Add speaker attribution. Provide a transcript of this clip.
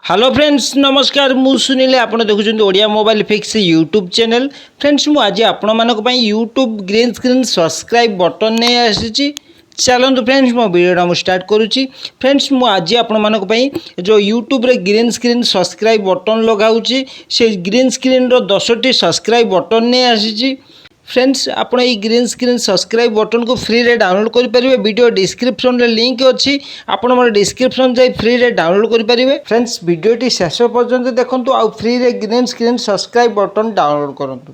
Speaker 1: Hello friends नमस्कार मु सुनीले आप देखुं Odia mobile fix YouTube channel friends मु आज आपण मानक YouTube green screen subscribe button नहीं आसी चलते फ्रेंड्स मो वीडियो स्टार्ट करुच्ची फ्रेंड्स मु आज आपण मानक जो यूट्यूब रे ग्रीन स्क्रीन सब्सक्राइब बटन लगाऊँगी से ग्रीन स्क्रीन रो 10टी सब्सक्राइब बटन नहीं आसी फ्रेंड्स आपड़ ये ग्रीन स्क्रीन सब्सक्राइब बटन को फ्री रे डाउनलोड करेंगे वीडियो डिस्क्रिप्शन रे लिंक अच्छी आपण मोर डिस्क्रिप्शन जाई फ्री रे डाउनलोड करेंगे फ्रेंड्स वीडियोटी शेष पर्यंत देखंतु आ फ्री रे green screen subscribe button download करंतु।